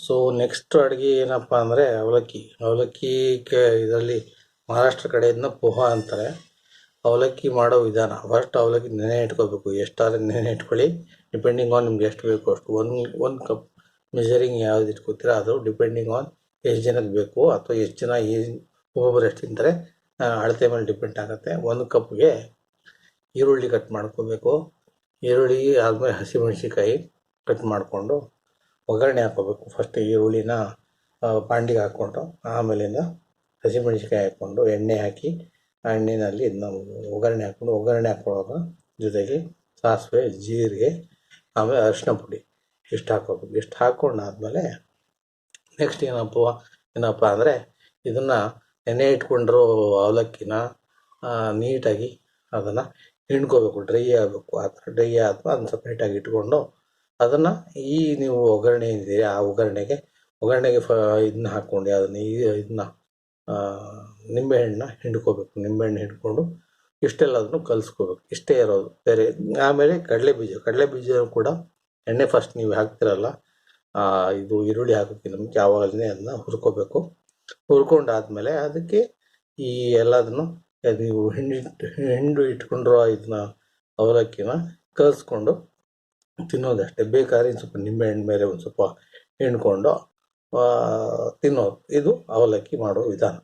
So next ಅಡುಗೆ ಏನಪ್ಪ ಅಂದರೆ ಅವಲಕ್ಕಿ ಇದರಲ್ಲಿ ಮಹಾರಾಷ್ಟ್ರ ಕಡೆಯಿಂದ ಪೋಹಾ ಅಂತಾರೆ. ಅವಲಕ್ಕಿ ಮಾಡೋ ವಿಧಾನ: ಫಸ್ಟ್ ಅವಲಕ್ಕಿ ನೆನೆ ಇಟ್ಕೋಬೇಕು. ಎಷ್ಟಾದ್ರೆ ನೆನೆ ಇಟ್ಕೊಳ್ಳಿ, ಡಿಪೆಂಡಿಂಗ್ ಆನ್ ನಿಮ್ಗೆ ಎಷ್ಟು ಬೇಕು ಅಷ್ಟು. ಒಂದು ಕಪ್ ಮೆಜರಿಂಗ್ ಯಾವ್ದು ಇಟ್ಕೋತೀರ ಅದು ಡಿಪೆಂಡಿಂಗ್ ಆನ್ ಎಷ್ಟು ಜನಕ್ಕೆ ಬೇಕು ಅಥವಾ ಎಷ್ಟು ಜನ ಒಬ್ಬೊಬ್ಬರು ಎಷ್ಟು ತಿಂತಾರೆ ಅಳತೆ ಮೇಲೆ ಡಿಪೆಂಡ್ ಆಗುತ್ತೆ. 1 ಕಪ್ಗೆ ಈರುಳ್ಳಿ ಕಟ್ ಮಾಡ್ಕೋಬೇಕು. ಈರುಳ್ಳಿ ಆದಮೇಲೆ ಹಸಿಮೆಣ್ಸಿಕಾಯಿ ಕಟ್ ಮಾಡಿಕೊಂಡು ಒಗ್ಗರಣೆ ಹಾಕ್ಕೋಬೇಕು. ಫಸ್ಟ್ ಈರುಳ್ಳಿನ ಬಾಂಡಿಗೆ ಹಾಕ್ಕೊಂಡು ಆಮೇಲಿಂದ ಹಸಿಮೆಣ್ಸಿಕಾಯಿ ಹಾಕ್ಕೊಂಡು ಎಣ್ಣೆ ಹಾಕಿ ಆ ಎಣ್ಣೆಯಲ್ಲಿ ಇದನ್ನ ಒಗ್ಗರಣೆ ಹಾಕ್ಕೊಳ್ಳೋವಾಗ ಜೊತೆಗೆ ಸಾಸಿವೆ, ಜೀರಿಗೆ, ಆಮೇಲೆ ಅರಿಶಿನ ಪುಡಿ ಇಷ್ಟು ಹಾಕ್ಕೋಬೇಕು. ಇಷ್ಟು ಹಾಕ್ಕೊಂಡಾದ್ಮೇಲೆ ನೆಕ್ಸ್ಟ್ ಏನಪ್ಪ ಅಂದರೆ ಇದನ್ನು ನೆನೆ ಇಟ್ಕೊಂಡಿರೋ ಅವಲಕ್ಕಿನ ನೀಟಾಗಿ ಅದನ್ನು ಹಿಂಡ್ಕೋಬೇಕು. ಡ್ರೈ ಆಗಬೇಕು. ಆ ಥರ ಡ್ರೈ ಆದ್ಮೇಲೆ ಅದನ್ನು ಸಪ್ರೇಟಾಗಿ ಇಟ್ಕೊಂಡು ಅದನ್ನು ನೀವು ಒಗ್ಗರಣೆ ಏನಿದೆ ಆ ಒಗ್ಗರಣೆಗೆ ಇದನ್ನ ಹಾಕ್ಕೊಂಡು ಇದನ್ನ ನಿಂಬೆಹಣ್ಣನ್ನ ಹಿಂಡ್ಕೋಬೇಕು. ನಿಂಬೆಹಣ್ಣು ಹಿಂಡ್ಕೊಂಡು ಇಷ್ಟೆಲ್ಲದನ್ನು ಕಲಿಸ್ಕೋಬೇಕು. ಇಷ್ಟೇ ಇರೋದು ಬೇರೆ. ಆಮೇಲೆ ಕಡಲೆಬೀಜ ಕೂಡ ಎಣ್ಣೆ ಫಸ್ಟ್ ನೀವು ಹಾಕ್ತಿರಲ್ಲ, ಇದು ಈರುಳ್ಳಿ ಹಾಕೋಕ್ಕಿಂತ ಮುಂಚೆ ಆವಾಗಲೇ ಅದನ್ನ ಹುರ್ಕೋಬೇಕು. ಹುರ್ಕೊಂಡಾದ್ಮೇಲೆ ಅದಕ್ಕೆ ಈ ಎಲ್ಲದನ್ನು ನೀವು ಹಿಂಡು ಇಟ್ಕೊಂಡಿರೋ ಇದನ್ನ ಅವಲಕ್ಕಿನ ಕಲಿಸ್ಕೊಂಡು ತಿನ್ನೋದಷ್ಟೇ. ಬೇಕಾದ್ರೆ ಸ್ವಲ್ಪ ನಿಂಬೆಹಣ್ಣು ಮೇಲೆ ಒಂದು ಸ್ವಲ್ಪ ಹಿಂಡ್ಕೊಂಡು ತಿನ್ನೋದು. ಇದು ಅವಲಕ್ಕಿ ಮಾಡೋ ವಿಧಾನ.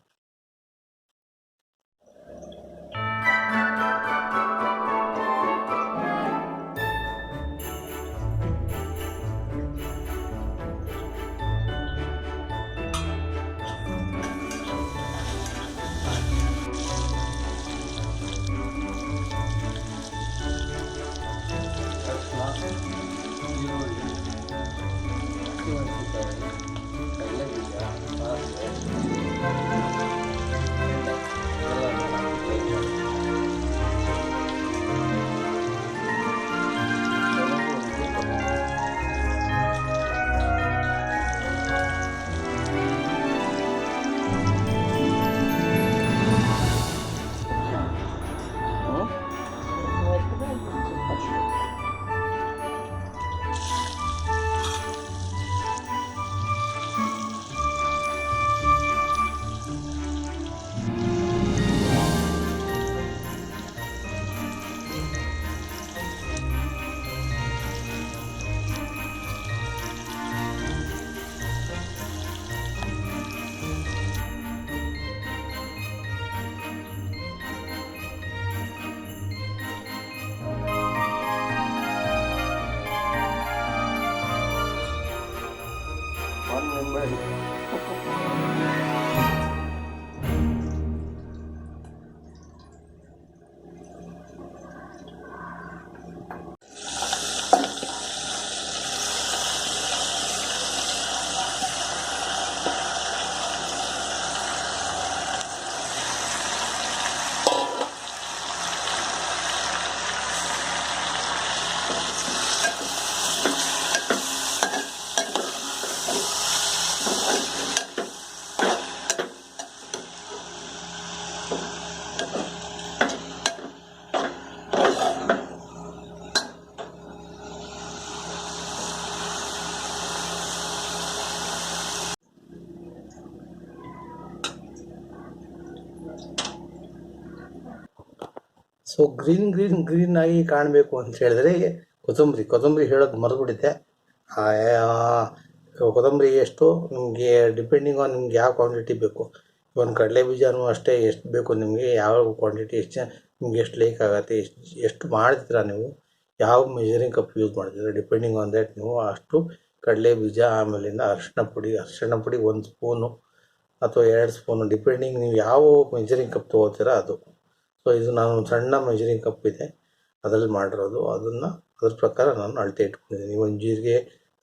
ಸೊ ಗ್ರೀನ್ ಆಗಿ ಕಾಣಬೇಕು ಅಂತ ಹೇಳಿದ್ರೆ ಕೊತ್ತಂಬರಿ ಹೇಳೋದು ಮರೆತುಬಿಟ್ಟಿದ್ದೆ. ಕೊತ್ತಂಬರಿ ಎಷ್ಟು ನಿಮಗೆ ಡಿಪೆಂಡಿಂಗ್ ಆನ್ ನಿಮ್ಗೆ ಯಾವ ಕ್ವಾಂಟಿಟಿ ಬೇಕು. ಒಂದು ಕಡಲೆ ಬೀಜನೂ ಅಷ್ಟೇ, ಎಷ್ಟು ಬೇಕು ನಿಮಗೆ, ಯಾವ ಕ್ವಾಂಟಿಟಿ, ನಿಮ್ಗೆ ಎಷ್ಟು ಲೈಕ್ ಆಗುತ್ತೆ, ಎಷ್ಟು ಮಾಡ್ತೀರಾ ನೀವು, ಯಾವ ಮೆಜರಿಂಗ್ ಕಪ್ ಯೂಸ್ ಮಾಡ್ತೀರಾ, ಡಿಪೆಂಡಿಂಗ್ ಆನ್ ದ್ಯಾಟ್ ನೀವು ಅಷ್ಟು ಕಡಲೆ ಬೀಜ, ಆಮೇಲಿಂದ ಅರಿಶಿನ ಪುಡಿ 1 ಸ್ಪೂನು ಅಥವಾ 2 ಸ್ಪೂನು ಡಿಪೆಂಡಿಂಗ್ ನೀವು ಯಾವ ಮೆಜರಿಂಗ್ ಕಪ್ ತೊಗೋತೀರಾ ಅದು. ಸೊ ಇದು ನಾನು ಸಣ್ಣ ಮೆಜರಿಂಗ್ ಕಪ್ ಇದೆ ಅದರಲ್ಲಿ ಮಾಡಿರೋದು. ಅದ್ರ ಪ್ರಕಾರ ನಾನು ಅಳತೆ ಇಟ್ಕೊಂಡಿದ್ದೀನಿ. ಒಂದು ಜೀರಿಗೆ,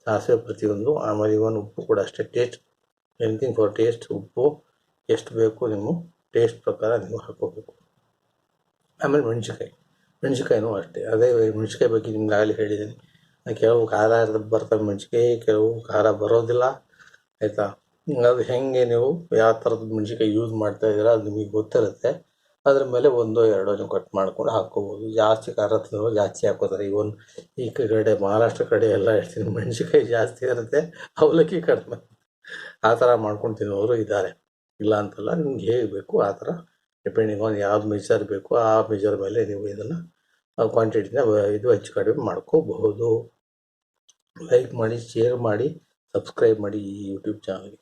ಸಾಸಿವೆ ಪ್ರತಿಯೊಂದು, ಆಮೇಲೆ ಇವನ್ ಉಪ್ಪು ಕೂಡ ಅಷ್ಟೇ. Taste, anything for taste. ಉಪ್ಪು ಎಷ್ಟು ಬೇಕು ನಿಮ್ಮ ಟೇಸ್ಟ್ ಪ್ರಕಾರ ನೀವು ಹಾಕ್ಕೋಬೇಕು. ಆಮೇಲೆ ಮೆಣಸಿನ್ಕಾಯಿನೂ ಅಷ್ಟೇ. ಅದೇ ಮೆಣಸಿನ್ಕಾಯಿ ಬಗ್ಗೆ ನಿಮ್ಗೆ ಆಗಲಿ ಹೇಳಿದ್ದೀನಿ. ಕೆಲವು ಖಾರ ಬರ್ತವೆ ಮೆಣಸಿನ್ಕಾಯಿ, ಕೆಲವು ಖಾರ ಬರೋದಿಲ್ಲ, ಆಯಿತಾ. ಅದು ಹೇಗೆ ನೀವು ಯಾವ ಥರದ ಮೆಣಸಿನ್ಕಾಯಿ ಯೂಸ್ ಮಾಡ್ತಾಯಿದ್ದೀರಾ ಅದು ನಿಮಗೆ ಗೊತ್ತಿರುತ್ತೆ. ಅದ್ರ ಮೇಲೆ ಒಂದೋ ಎರಡೋ ನೀವು ಕಟ್ ಮಾಡ್ಕೊಂಡು ಹಾಕ್ಕೋಬೋದು. ಜಾಸ್ತಿ ಖಾರ ತಿನ್ನೋರು ಜಾಸ್ತಿ ಹಾಕ್ಕೋತಾರೆ. ಈ ಕಡೆ ಮಹಾರಾಷ್ಟ್ರ ಕಡೆ ಎಲ್ಲ ಹೇಳ್ತೀನಿ, ಮೆಣಸಿನ್ಕಾಯಿ ಜಾಸ್ತಿ ಇರುತ್ತೆ, ಅವಲಕ್ಕಿ ಕಡಿಮೆ. ಆ ಥರ ಮಾಡ್ಕೊಂಡು ತಿನ್ನೋರು ಇದ್ದಾರೆ, ಇಲ್ಲ ಅಂತಲ್ಲ. ನಿಮ್ಗೆ ಹೇಗೆ ಬೇಕು ಆ ಥರ ಡಿಪೆಂಡಿಂಗ್ ಆನ್ ಯಾವ್ದು ಮೆಜರ್ ಬೇಕು ಆ ಮೆಜರ್ ಮೇಲೆ ನೀವು ಇದನ್ನು ಕ್ವಾಂಟಿಟಿನ ಇದು ಹೆಚ್ಚು ಕಡಿಮೆ ಮಾಡ್ಕೋಬಹುದು. ಲೈಕ್ ಮಾಡಿ, ಶೇರ್ ಮಾಡಿ, ಸಬ್ಸ್ಕ್ರೈಬ್ ಮಾಡಿ ಈ ಯೂಟ್ಯೂಬ್ ಚಾನಲ್ಗೆ.